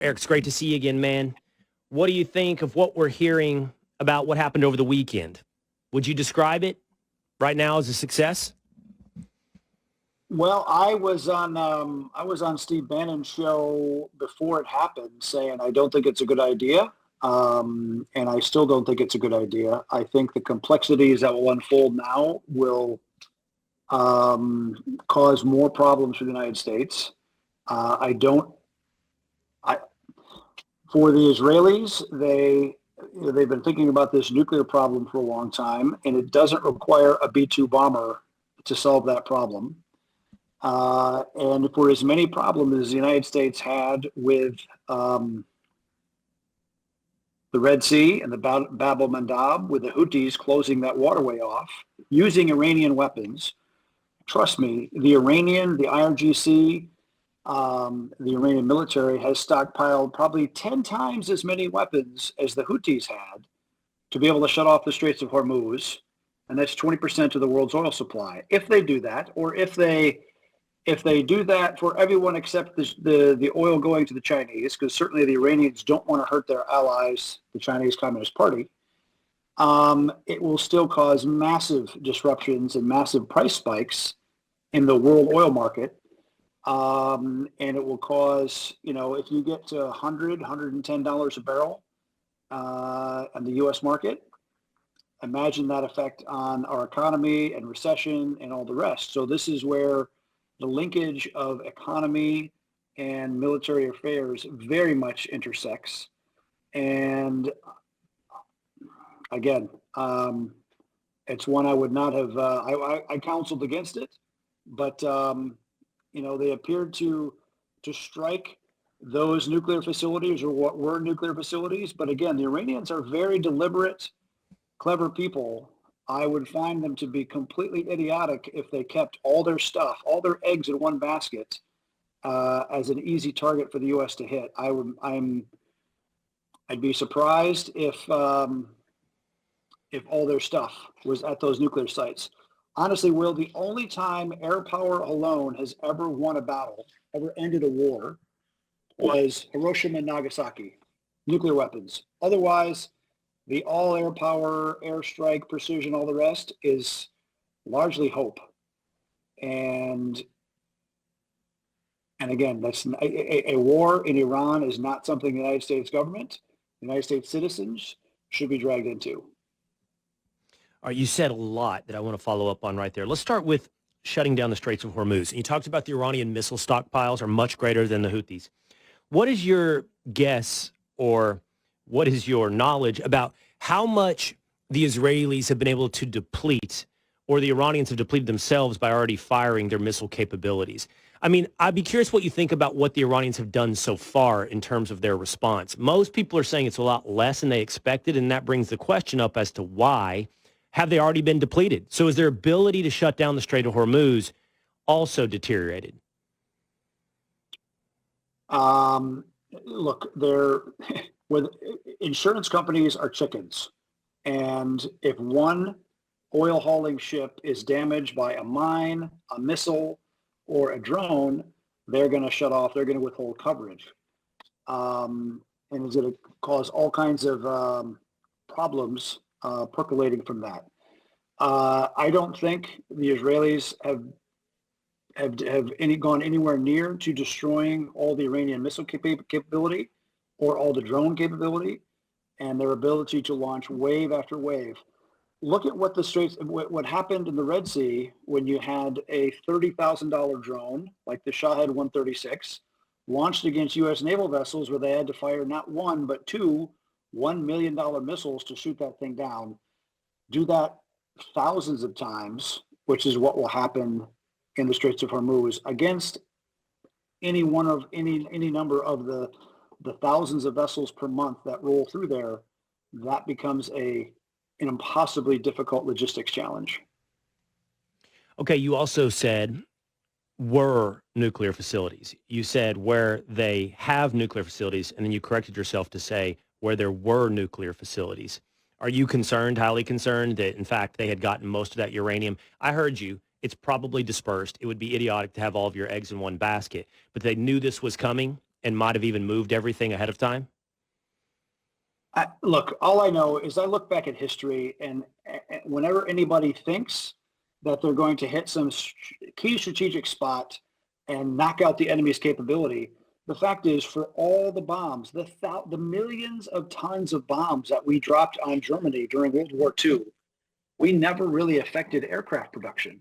Eric, it's great to see you again, man. What do you think of what we're hearing about what happened over the weekend? Would you describe it right now as a success? Well, I was on Steve Bannon's show before it happened, saying I don't think it's a good idea, and I still don't think it's a good idea. I think the complexities that will unfold now will cause more problems for the United States. I don't. I For the Israelis, they've been thinking about this nuclear problem for a long time, and it doesn't require a B-2 bomber to solve that problem. And for as many problems as the United States had with the Red Sea and the Bab el-Mandab, with the Houthis closing that waterway off, using Iranian weapons, trust me, the IRGC, the Iranian military has stockpiled probably 10 times as many weapons as the Houthis had to be able to shut off the Straits of Hormuz. And that's 20% of the world's oil supply. If they do that, or if they do that for everyone except the oil going to the Chinese, because certainly the Iranians don't want to hurt their allies, the Chinese Communist Party, it will still cause massive disruptions and massive price spikes in the world oil market. And it will cause, if you get to $100, $110 a barrel in the U.S. market, imagine that effect on our economy and recession and all the rest. So this is where the linkage of economy and military affairs very much intersects. And again, it's one I would not have, I counseled against it, but, they appeared to strike those nuclear facilities, or what were nuclear facilities. But again, the Iranians are very deliberate, clever people. I would find them to be completely idiotic if they kept all their stuff, all their eggs in one basket, as an easy target for the U.S. to hit. I'd be surprised if all their stuff was at those nuclear sites. Honestly, Will, the only time air power alone has ever won a battle, ever ended a war, was Hiroshima and Nagasaki, nuclear weapons. Otherwise, the all air power, airstrike, precision, all the rest is largely hope. And again, that's a war in Iran is not something the United States government, the United States citizens should be dragged into. All right, you said a lot that I want to follow up on right there. Let's start with shutting down the Straits of Hormuz. And you talked about the Iranian missile stockpiles are much greater than the Houthis. What is your guess, or what is your knowledge about how much the Israelis have been able to deplete, or the Iranians have depleted themselves by already firing their missile capabilities? I mean, I'd be curious what you think about what the Iranians have done so far in terms of their response. Most people are saying it's a lot less than they expected, and that brings the question up as to why. Have they already been depleted? So is their ability to shut down the Strait of Hormuz also deteriorated? Look, insurance companies are chickens. And if one oil hauling ship is damaged by a mine, a missile, or a drone, they're going to shut off. They're going to withhold coverage. And it's going to cause all kinds of problems percolating from that. I don't think the Israelis have gone anywhere near to destroying all the Iranian missile capability or all the drone capability, and their ability to launch wave after wave. Look at what happened in the Red Sea when you had a $30,000 drone like the Shahed 136 launched against U.S. naval vessels, where they had to fire not one but two $1 million missiles to shoot that thing down. Do that thousands of times, which is what will happen in the Straits of Hormuz against any number of the thousands of vessels per month that roll through there. That becomes an impossibly difficult logistics challenge. Okay, you also said were nuclear facilities. You said where they have nuclear facilities, and then you corrected yourself to say where there were nuclear facilities. Are you concerned, highly concerned, that in fact they had gotten most of that uranium? I heard you. It's probably dispersed. It would be idiotic to have all of your eggs in one basket. But they knew this was coming, and might have even moved everything ahead of time? Look, all I know is I look back at history, and whenever anybody thinks that they're going to hit some key strategic spot and knock out the enemy's capability, the fact is, for all the bombs, the millions of tons of bombs that we dropped on Germany during World War II, we never really affected aircraft production.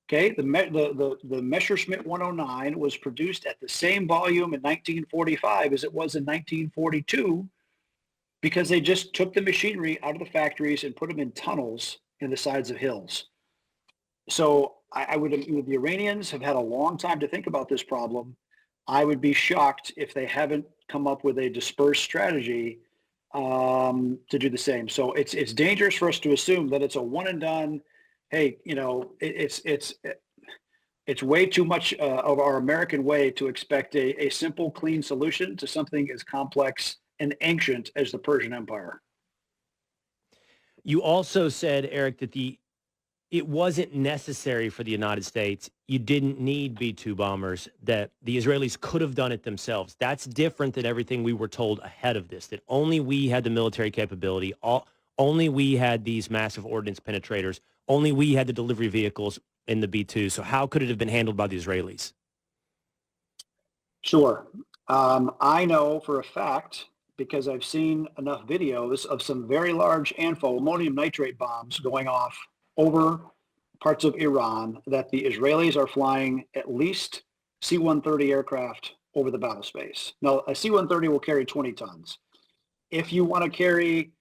Okay, the Messerschmitt 109 was produced at the same volume in 1945 as it was in 1942, because they just took the machinery out of the factories and put them in tunnels in the sides of hills. So I would, the Iranians have had a long time to think about this problem. I would be shocked if they haven't come up with a dispersed strategy to do the same. So it's dangerous for us to assume that it's a one and done. Hey, it's way too much of our American way to expect a simple, clean solution to something as complex and ancient as the Persian Empire. You also said, Eric, that it wasn't necessary for the United States. You didn't need B-2 bombers, that the Israelis could have done it themselves. That's different than everything we were told ahead of this, that only we had the military capability, only we had these massive ordnance penetrators, only we had the delivery vehicles in the B-2. So how could it have been handled by the Israelis? Sure. I know for a fact, because I've seen enough videos of some very large ANFO, ammonium nitrate bombs going off over parts of Iran, that the Israelis are flying at least C-130 aircraft over the battle space. Now, a C-130 will carry 20 tons. If you want to carry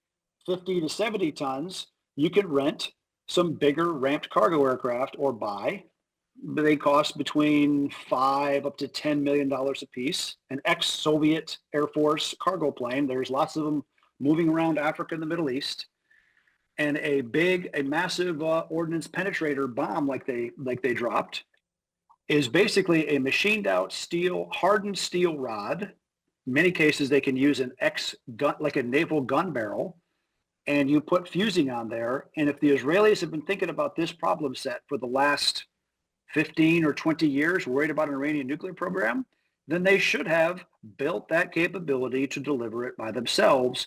50 to 70 tons, you can rent some bigger ramped cargo aircraft or buy. They cost between $5 up to $10 million a piece. An ex-Soviet Air Force cargo plane, there's lots of them moving around Africa and the Middle East. And a massive ordnance penetrator bomb like they dropped is basically a machined out hardened steel rod. In many cases, they can use an gun, like a naval gun barrel, and you put fusing on there. And if the Israelis have been thinking about this problem set for the last 15 or 20 years, worried about an Iranian nuclear program, then they should have built that capability to deliver it by themselves.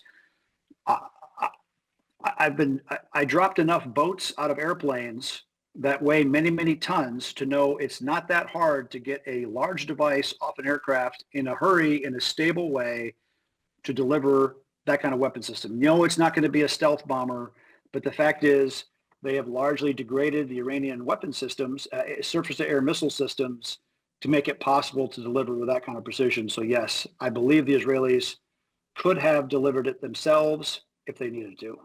I dropped enough boats out of airplanes that weigh many, many tons to know it's not that hard to get a large device off an aircraft in a hurry, in a stable way, to deliver that kind of weapon system. No, it's not going to be a stealth bomber, but the fact is they have largely degraded the Iranian weapon systems, surface-to-air missile systems, to make it possible to deliver with that kind of precision. So yes, I believe the Israelis could have delivered it themselves if they needed to.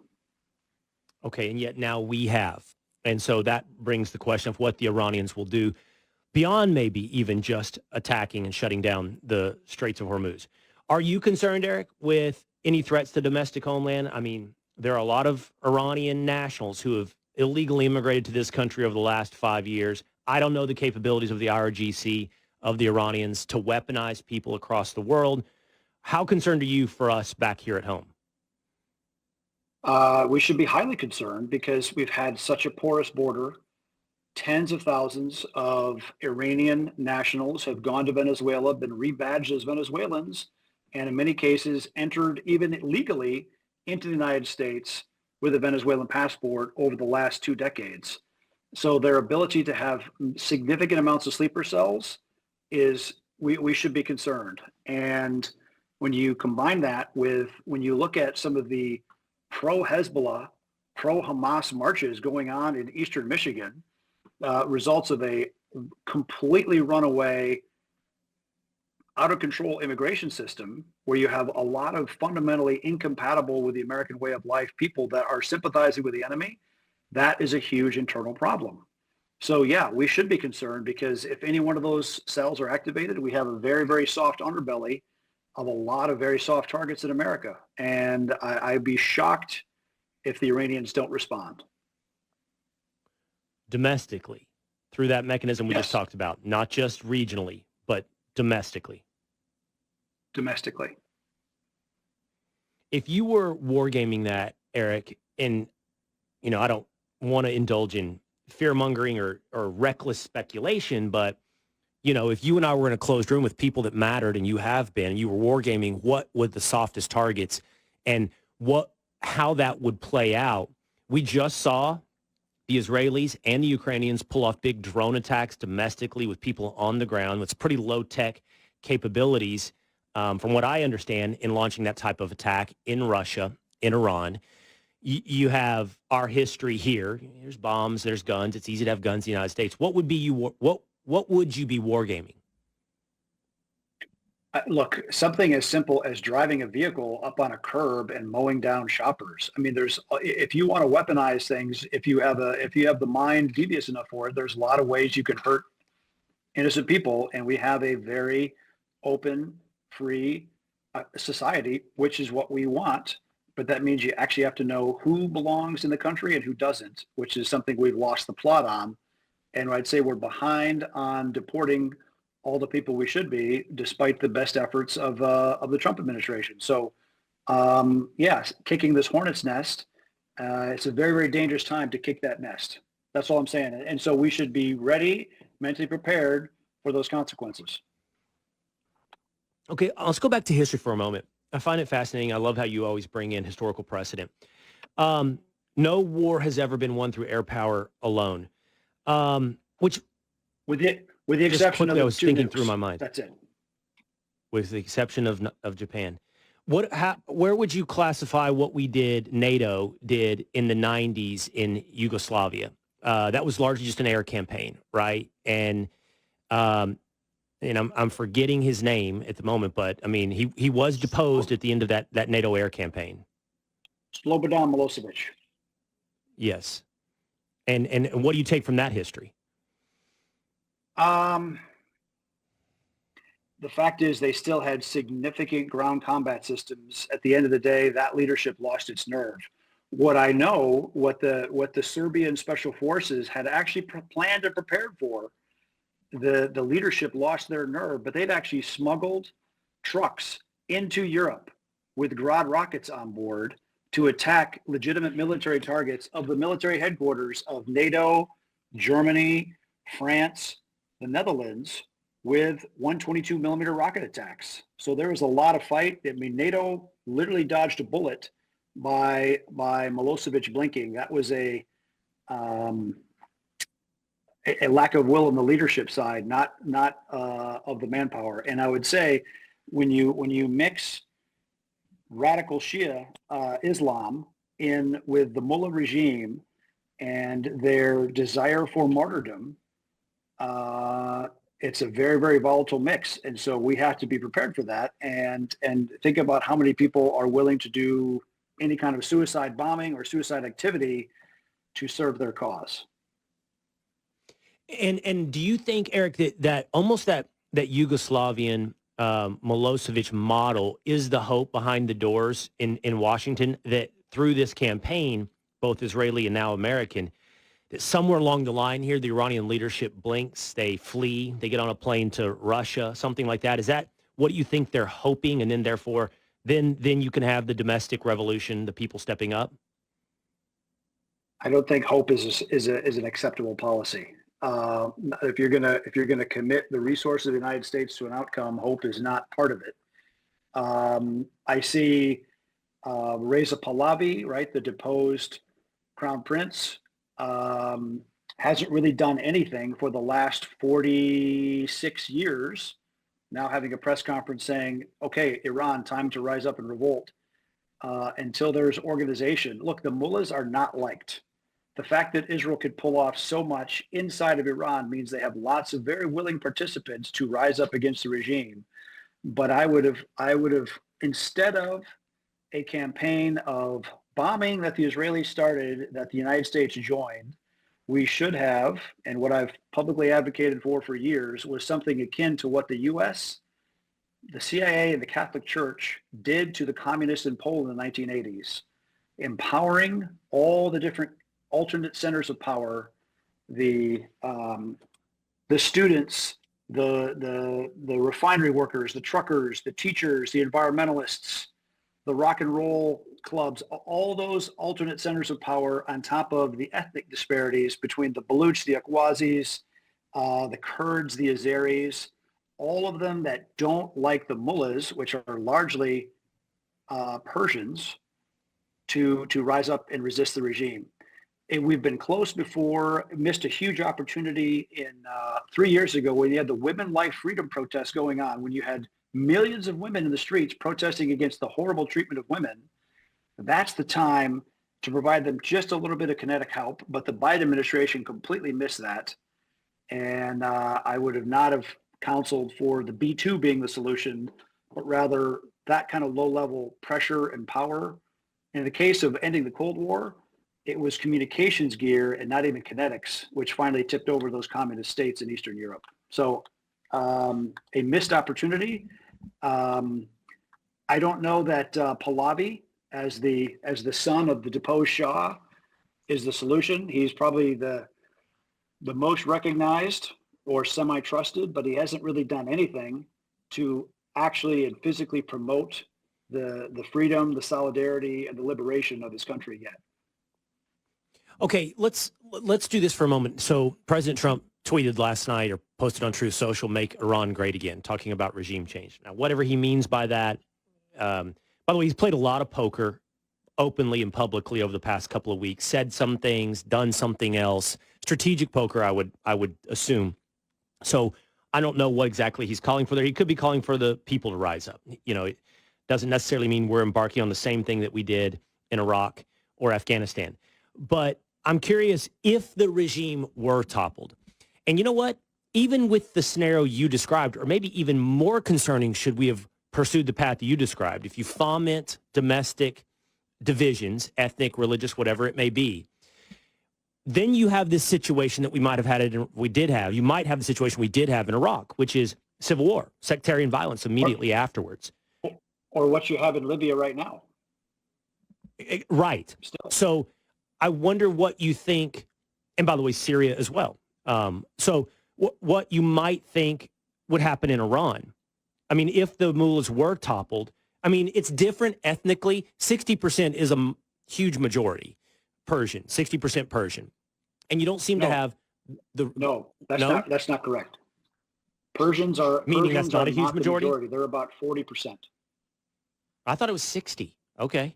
Okay, and yet now we have. And so that brings the question of what the Iranians will do beyond maybe even just attacking and shutting down the Straits of Hormuz. Are you concerned, Eric, with any threats to domestic homeland? I mean, there are a lot of Iranian nationals who have illegally immigrated to this country over the last 5 years. I don't know the capabilities of the IRGC, of the Iranians, to weaponize people across the world. How concerned are you for us back here at home? We should be highly concerned because we've had such a porous border. Tens of thousands of Iranian nationals have gone to Venezuela, been rebadged as Venezuelans, and in many cases entered even legally into the United States with a Venezuelan passport over the last 2 decades. So their ability to have significant amounts of sleeper cells we should be concerned. And when you combine that with, when you look at some of the pro-Hezbollah, pro-Hamas marches going on in eastern Michigan, results of a completely runaway, out of control immigration system where you have a lot of fundamentally incompatible with the American way of life people that are sympathizing with the enemy, that is a huge internal problem. So yeah, we should be concerned because if any one of those cells are activated, we have a very, very soft underbelly of a lot of very soft targets in America. And I'd be shocked if the Iranians don't respond. Domestically, through that mechanism we Yes. just talked about, not just regionally, but domestically. Domestically. If you were wargaming that, Eric, and, I don't want to indulge in fear-mongering or reckless speculation, but if you and I were in a closed room with people that mattered, and you have been, and you were wargaming, what would the softest targets and how that would play out. We just saw the Israelis and the Ukrainians pull off big drone attacks domestically with people on the ground. It's pretty low-tech capabilities, from what I understand, in launching that type of attack in Russia, in Iran. You have our history here. There's bombs, there's guns. It's easy to have guns in the United States. What would you be wargaming? Look, something as simple as driving a vehicle up on a curb and mowing down shoppers. I mean, if you want to weaponize things, if you have the mind devious enough for it, there's a lot of ways you can hurt innocent people, and we have a very open, free society, which is what we want. But that means you actually have to know who belongs in the country and who doesn't, which is something we've lost the plot on. And I'd say we're behind on deporting all the people we should be, despite the best efforts of the Trump administration. So, yes, kicking this hornet's nest, it's a very, very dangerous time to kick that nest. That's all I'm saying. And so we should be ready, mentally prepared for those consequences. Okay, let's go back to history for a moment. I find it fascinating. I love how you always bring in historical precedent. No war has ever been won through air power alone, which with the exception of I was thinking through my mind. That's it. With the exception of Japan. Where would you classify what NATO did in the 90s in Yugoslavia? That was largely just an air campaign, right? And I'm forgetting his name at the moment, but I mean, he was deposed at the end of that NATO air campaign. Slobodan Milosevic. Yes. And what do you take from that history? The fact is they still had significant ground combat systems. At the end of the day, that leadership lost its nerve. What I know, what the Serbian special forces had actually planned and prepared for, the leadership lost their nerve, but they'd actually smuggled trucks into Europe with Grad rockets on board to attack legitimate military targets of the military headquarters of NATO, Germany, France, the Netherlands, with 122 millimeter rocket attacks. So there was a lot of fight. I mean, NATO literally dodged a bullet by Milosevic blinking. That was a lack of will on the leadership side, not of the manpower. And I would say when you mix radical Shia Islam in with the mullah regime and their desire for martyrdom, it's a very, very volatile mix. And so we have to be prepared for that and think about how many people are willing to do any kind of suicide bombing or suicide activity to serve their cause. And do you think, Eric, that almost that Yugoslavian Milosevic model is the hope behind the doors in Washington, that through this campaign, both Israeli and now American, that somewhere along the line here, the Iranian leadership blinks, they flee, they get on a plane to Russia, something like that? Is that what you think they're hoping? And then therefore, then you can have the domestic revolution, the people stepping up? I don't think hope is an acceptable policy. If you're gonna commit the resources of the United States to an outcome, hope is not part of it. I see Reza Pahlavi, right, the deposed crown prince, hasn't really done anything for the last 46 years. Now having a press conference saying, "Okay, Iran, time to rise up and revolt." Until there's organization. Look, the mullahs are not liked. The fact that Israel could pull off so much inside of Iran means they have lots of very willing participants to rise up against the regime. But I would have, instead of a campaign of bombing that the Israelis started, that the United States joined, we should have, and what I've publicly advocated for years, was something akin to what the U.S., the CIA, and the Catholic Church did to the communists in Poland in the 1980s, empowering all the different alternate centers of power, the students, the refinery workers, the truckers, the teachers, the environmentalists, the rock and roll clubs, all those alternate centers of power on top of the ethnic disparities between the Baluch, the Akwazis, the Kurds, the Azeris, all of them that don't like the mullahs, which are largely Persians, to rise up and resist the regime. And we've been close before, missed a huge opportunity in 3 years ago when you had the Women Life Freedom protests going on, when you had millions of women in the streets protesting against the horrible treatment of women. That's the time to provide them just a little bit of kinetic help, but the Biden administration completely missed that. And I would have not have counseled for the B2 being the solution, but rather that kind of low-level pressure and power. In the case of ending the Cold War, it was communications gear and not even kinetics, which finally tipped over those communist states in Eastern Europe. So a missed opportunity. I don't know that Pahlavi, as the son of the deposed Shah, is the solution. He's probably the most recognized or semi-trusted, but he hasn't really done anything to actually and physically promote the freedom, the solidarity, and the liberation of his country yet. Okay, let's do this for a moment. So President Trump tweeted last night or posted on Truth Social, "Make Iran great again," talking about regime change. Now, whatever he means by that, by the way, he's played a lot of poker openly and publicly over the past couple of weeks, said some things, done something else. Strategic poker, I would assume. So I don't know what exactly he's calling for there. He could be calling for the people to rise up. You know, it doesn't necessarily mean we're embarking on the same thing that we did in Iraq or Afghanistan. But I'm curious if the regime were toppled. And you know what? Even with the scenario you described, or maybe even more concerning, should we have pursued the path that you described, if you foment domestic divisions, ethnic, religious, whatever it may be, then you have this situation that we might have had, you might have the situation we did have in Iraq, which is civil war, sectarian violence immediately afterwards. Or what you have in Libya right now. Right. Still. So I wonder what you think, and by the way, Syria as well. So what you might think would happen in Iran. I mean, if the mullahs were toppled, I mean, it's different ethnically. 60% is a huge majority Persian, 60% Persian. And you don't seem to have the... No, that's not correct. Persians are... Meaning Persians that's not a huge the majority? They're about 40%. I thought it was 60. Okay.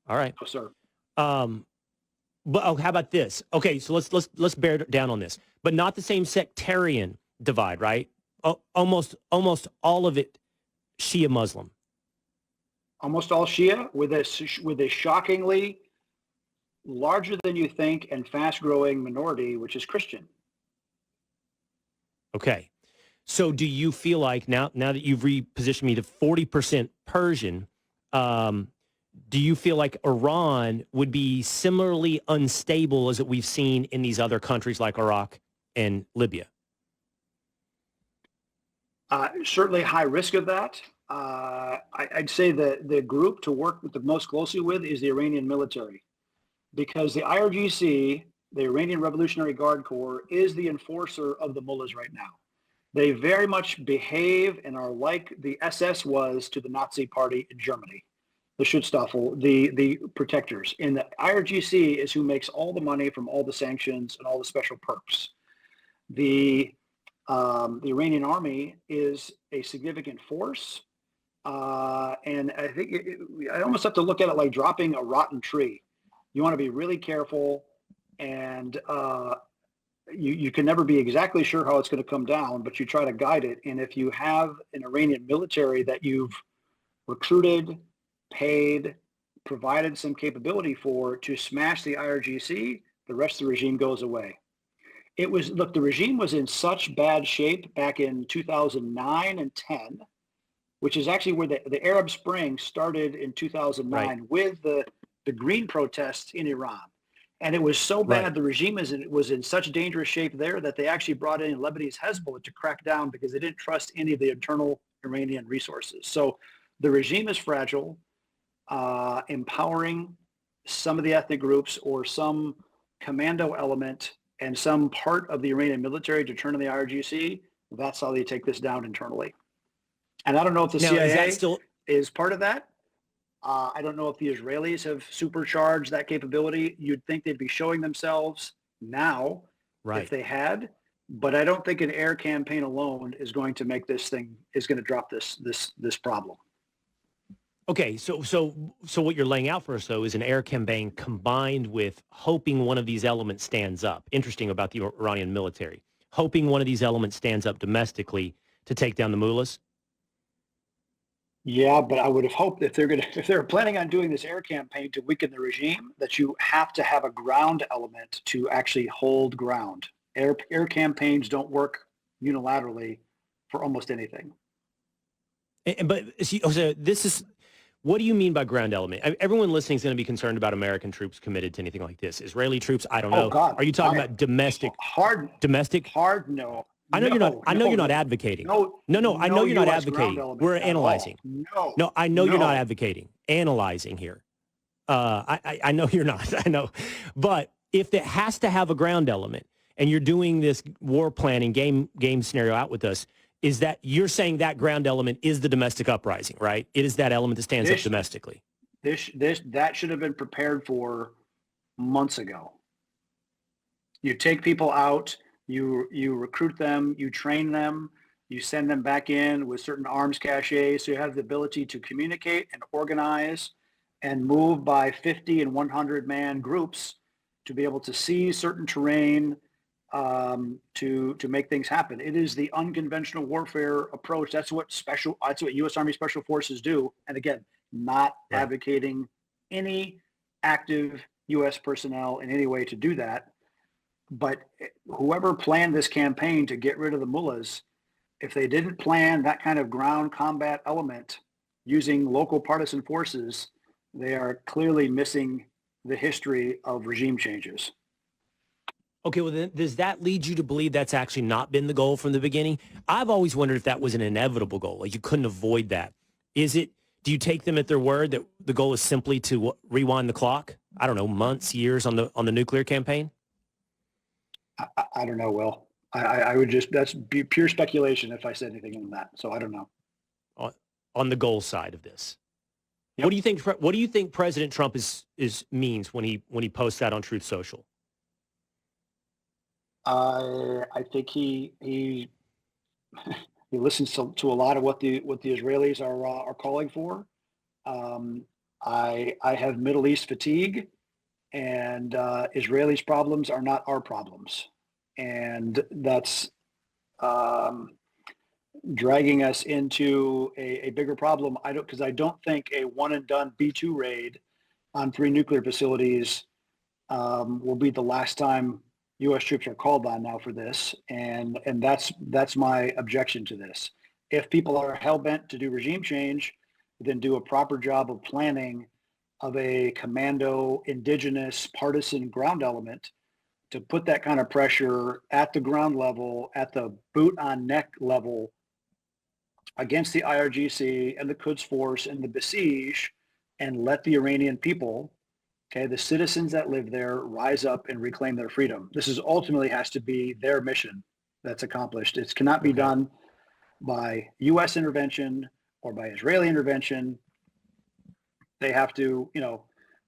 All right. Oh, sir. But how about this? Okay, so let's bear down on this, but not the same sectarian divide, right? Almost all of it Shia Muslim. Almost all Shia, with a shockingly larger than you think and fast-growing minority, which is Christian. Okay, so do you feel like now that you've repositioned me to 40% Persian? Do you feel like Iran would be similarly unstable as we've seen in these other countries like Iraq and Libya? Certainly high risk of that. I'd say the group to work with the most closely with is the Iranian military, because the IRGC, the Iranian Revolutionary Guard Corps, is the enforcer of the mullahs right now. They very much behave and are like the SS was to the Nazi Party in Germany. The Schutzstaffel, the protectors. And the IRGC is who makes all the money from all the sanctions and all the special perks. The Iranian army is a significant force. And I think I almost have to look at it like dropping a rotten tree. You want to be really careful, and you can never be exactly sure how it's going to come down, but you try to guide it. And if you have an Iranian military that you've recruited, paid, provided some capability for to smash the IRGC, the rest of the regime goes away. The regime was in such bad shape back in 2009 and 10, which is actually where the Arab Spring started in 2009 right. with the green protests in Iran. And it was so bad, right. The regime was in such dangerous shape there that they actually brought in Lebanese Hezbollah to crack down because they didn't trust any of the internal Iranian resources. So the regime is fragile. Empowering some of the ethnic groups or some commando element and some part of the Iranian military to turn on the IRGC, that's how they take this down internally. And I don't know if the CIA is part of that. I don't know if the Israelis have supercharged that capability. You'd think they'd be showing themselves now if they had. but I don't think an air campaign alone is going to make this thing is going to drop this problem. Okay, so what you're laying out for us though is an air campaign combined with hoping one of these elements stands up. Interesting about the Iranian military, hoping one of these elements stands up domestically to take down the mullahs. Yeah, but I would have hoped if they're planning on doing this air campaign to weaken the regime, that you have to have a ground element to actually hold ground. Air campaigns don't work unilaterally for almost anything. But see, so this is. What do you mean by ground element? Everyone listening is going to be concerned about American troops committed to anything like this. Israeli troops, I don't know. Oh God! Are you talking about domestic? Domestic? No. I know you're not. I know you're not advocating. No. I know you're not advocating. We're analyzing. No. I know you're not advocating. Analyzing here. I know you're not. I know, but if it has to have a ground element, and you're doing this war planning game scenario out with us, is that you're saying that ground element is the domestic uprising, right? It is that element that stands up domestically. That should have been prepared for months ago. You take people out, you recruit them, you train them, you send them back in with certain arms caches, so you have the ability to communicate and organize and move by 50 and 100 man groups to be able to see certain terrain, to make things happen. It is the unconventional warfare approach. That's what U.S. Army Special Forces do. And again, not advocating any active U.S. personnel in any way to do that. But whoever planned this campaign to get rid of the mullahs, if they didn't plan that kind of ground combat element using local partisan forces, they are clearly missing the history of regime changes. Okay, well, then does that lead you to believe that's actually not been the goal from the beginning? I've always wondered if that was an inevitable goal, like you couldn't avoid that. Do you take them at their word that the goal is simply to rewind the clock? I don't know, months, years on the nuclear campaign? I don't know, Will. I would that's be pure speculation if I said anything on that. So I don't know. On the goal side of this. Yep. What do you think President Trump means when he posts that on Truth Social? I think he listens to a lot of what the Israelis are calling for. I have Middle East fatigue, and Israelis' problems are not our problems, and that's dragging us into a bigger problem. I don't think a one and done B-2 raid on 3 nuclear facilities will be the last time U.S. troops are called on now for this, and that's my objection to this. If people are hell-bent to do regime change, then do a proper job of planning of a commando, indigenous, partisan ground element to put that kind of pressure at the ground level, at the boot-on-neck level against the IRGC and the Quds Force and the Besiege, and let the Iranian people, the citizens that live there, rise up and reclaim their freedom. This ultimately has to be their mission that's accomplished. It cannot be done by U.S. intervention or by Israeli intervention. They have to,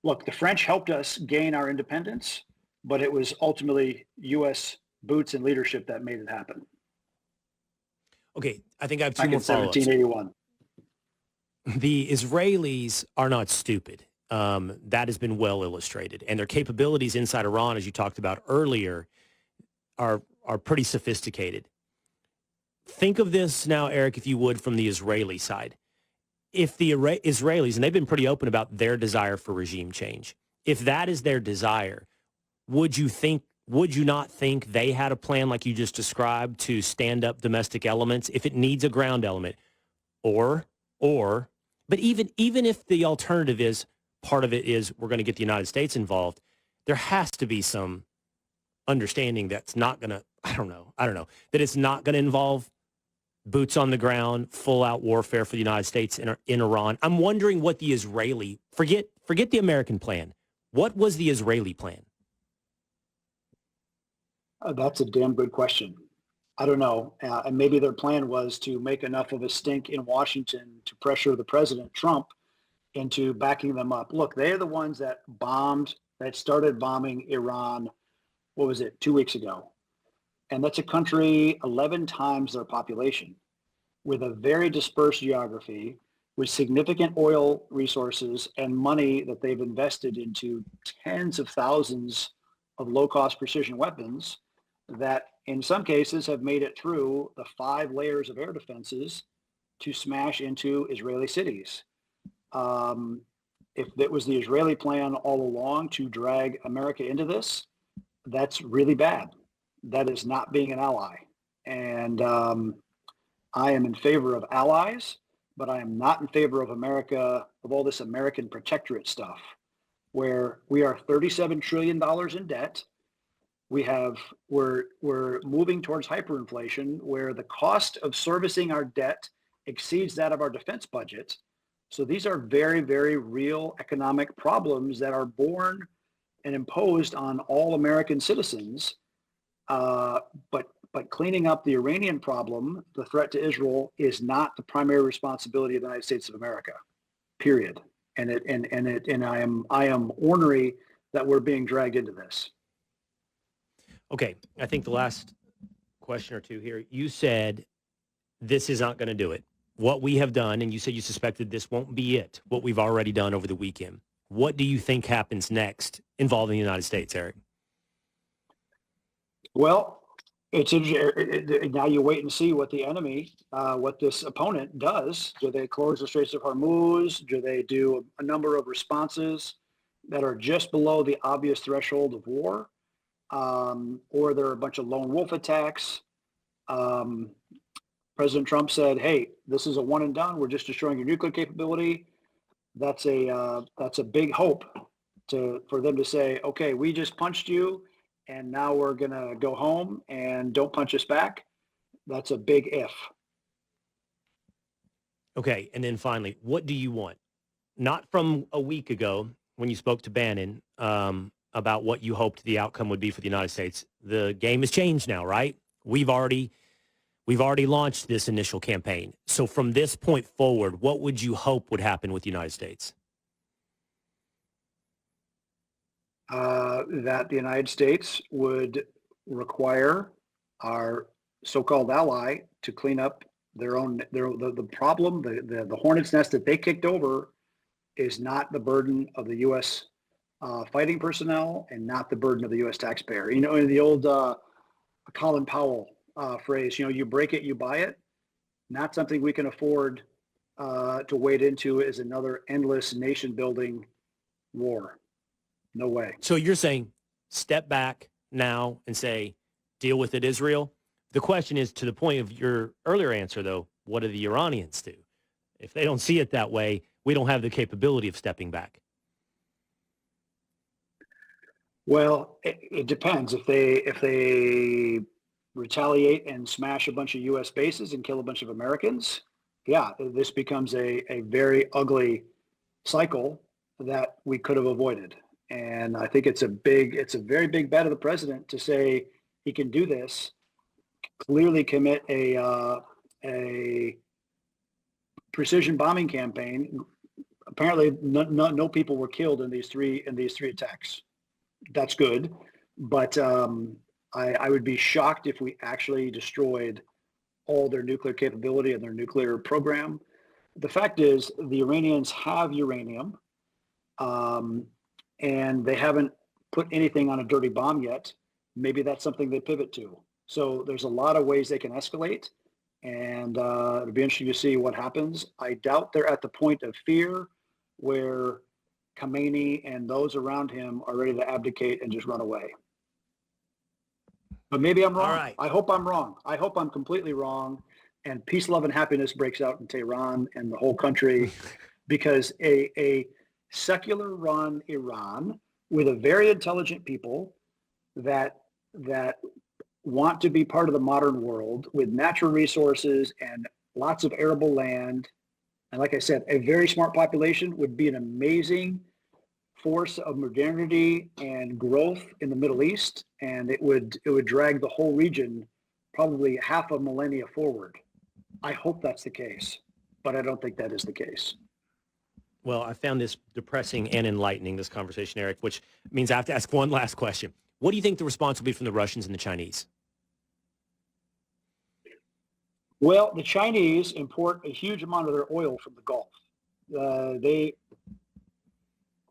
look, the French helped us gain our independence, but it was ultimately U.S. boots and leadership that made it happen. Okay, I think I have two more follow-ups. 1781. The Israelis are not stupid. That has been well illustrated. And their capabilities inside Iran, as you talked about earlier, are pretty sophisticated. Think of this now, Eric, if you would, from the Israeli side. If the Israelis, and they've been pretty open about their desire for regime change, if that is their desire, would you not think they had a plan like you just described to stand up domestic elements if it needs a ground element? But even if the alternative is, part of it is we're going to get the United States involved, there has to be some understanding that's not going to, I don't know, that it's not going to involve boots on the ground, full-out warfare for the United States in Iran. I'm wondering what the Israeli, forget the American plan. What was the Israeli plan? That's a damn good question. I don't know. And maybe their plan was to make enough of a stink in Washington to pressure the President Trump into backing them up. Look, they are the ones that started bombing Iran, 2 weeks ago. And that's a country 11 times their population with a very dispersed geography, with significant oil resources and money that they've invested into tens of thousands of low-cost precision weapons that in some cases have made it through the 5 layers of air defenses to smash into Israeli cities. If it was the Israeli plan all along to drag America into this, that's really bad. That is not being an ally. And I am in favor of allies, but I am not in favor of America, of all this American protectorate stuff, where we are $37 trillion in debt. We're moving towards hyperinflation, where the cost of servicing our debt exceeds that of our defense budget. So these are very, very real economic problems that are born and imposed on all American citizens. But cleaning up the Iranian problem, the threat to Israel, is not the primary responsibility of the United States of America, period. And I am ornery that we're being dragged into this. Okay, I think the last question or two here. You said this is not going to do it. What we have done, and you said you suspected this won't be it, what we've already done over the weekend. What do you think happens next involving the United States, Erik? Well, now you wait and see what the enemy, what this opponent does. Do they close the Straits of Hormuz? Do they do a number of responses that are just below the obvious threshold of war? Or there are a bunch of lone wolf attacks? President Trump said, "Hey, this is a one and done. We're just destroying your nuclear capability." That's a big hope for them to say, "Okay, we just punched you, and now we're gonna go home and don't punch us back." That's a big if. Okay, and then finally, what do you want? Not from a week ago when you spoke to Bannon about what you hoped the outcome would be for the United States. The game has changed now, right? We've already launched this initial campaign. So from this point forward, what would you hope would happen with the United States? That the United States would require our so-called ally to clean up the problem. The hornet's nest that they kicked over is not the burden of the U.S. Fighting personnel and not the burden of the U.S. taxpayer. You know, in the old Colin Powell phrase, you break it, you buy it. Not something we can afford to wade into is another endless nation-building war. No way. So you're saying step back now and say, deal with it, Israel. The question is, to the point of your earlier answer, though, what do the Iranians do? If they don't see it that way, we don't have the capability of stepping back. Well, it depends. If they retaliate and smash a bunch of U.S. bases and kill a bunch of Americans, yeah, this becomes a very ugly cycle that we could have avoided. And I think it's a very big bet of the president to say he can do this, clearly commit a precision bombing campaign. Apparently, no people were killed in these three attacks. That's good, but I would be shocked if we actually destroyed all their nuclear capability and their nuclear program. The fact is, the Iranians have uranium. And they haven't put anything on a dirty bomb yet. Maybe that's something they pivot to. So there's a lot of ways they can escalate, and it'll be interesting to see what happens. I doubt they're at the point of fear where Khamenei and those around him are ready to abdicate and just run away. But maybe I'm wrong. All right. I hope I'm wrong. I hope I'm completely wrong, and peace, love, and happiness breaks out in Tehran and the whole country, because a secular run Iran with a very intelligent people that want to be part of the modern world with natural resources and lots of arable land. And like I said, a very smart population would be an amazing force of modernity and growth in the Middle East. And it would drag the whole region probably half a millennia forward. I hope that's the case, but I don't think that is the case. Well, I found this depressing and enlightening, this conversation, Erik, which means I have to ask one last question. What do you think the response will be from the Russians and the Chinese? Well, the Chinese import a huge amount of their oil from the Gulf. They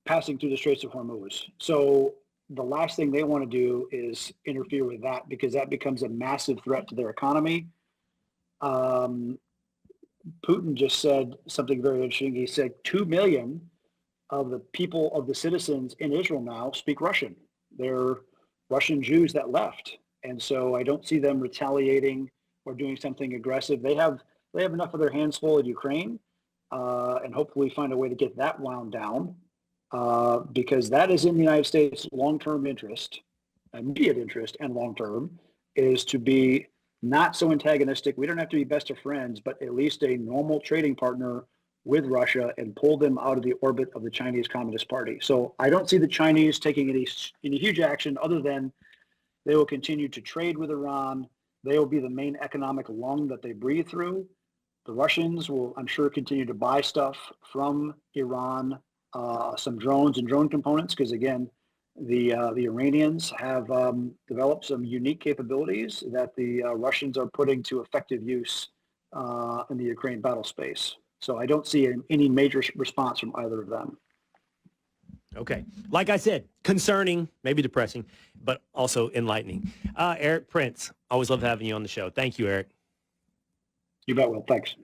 passing through the Straits of Hormuz. So the last thing they want to do is interfere with that because that becomes a massive threat to their economy. Um, Putin just said something very interesting. He said 2 million of the people, of the citizens in Israel now speak Russian. They're Russian Jews that left. And so I don't see them retaliating or doing something aggressive. They have enough of their hands full in Ukraine, and hopefully find a way to get that wound down, because that is in the United States' long-term interest, immediate interest and long-term, is to be not so antagonistic. We don't have to be best of friends, but at least a normal trading partner with Russia and pull them out of the orbit of the Chinese Communist Party. So I don't see the Chinese taking any huge action other than they will continue to trade with Iran. They will be the main economic lung that they breathe through. The Russians will, I'm sure, continue to buy stuff from Iran, some drones and drone components, because again, the Iranians have developed some unique capabilities that the Russians are putting to effective use in the Ukraine battle space. So I don't see any major response from either of them. Okay. Like I said, concerning, maybe depressing, but also enlightening. Erik Prince, always love having you on the show. Thank you, Erik. You bet, Will. Thanks.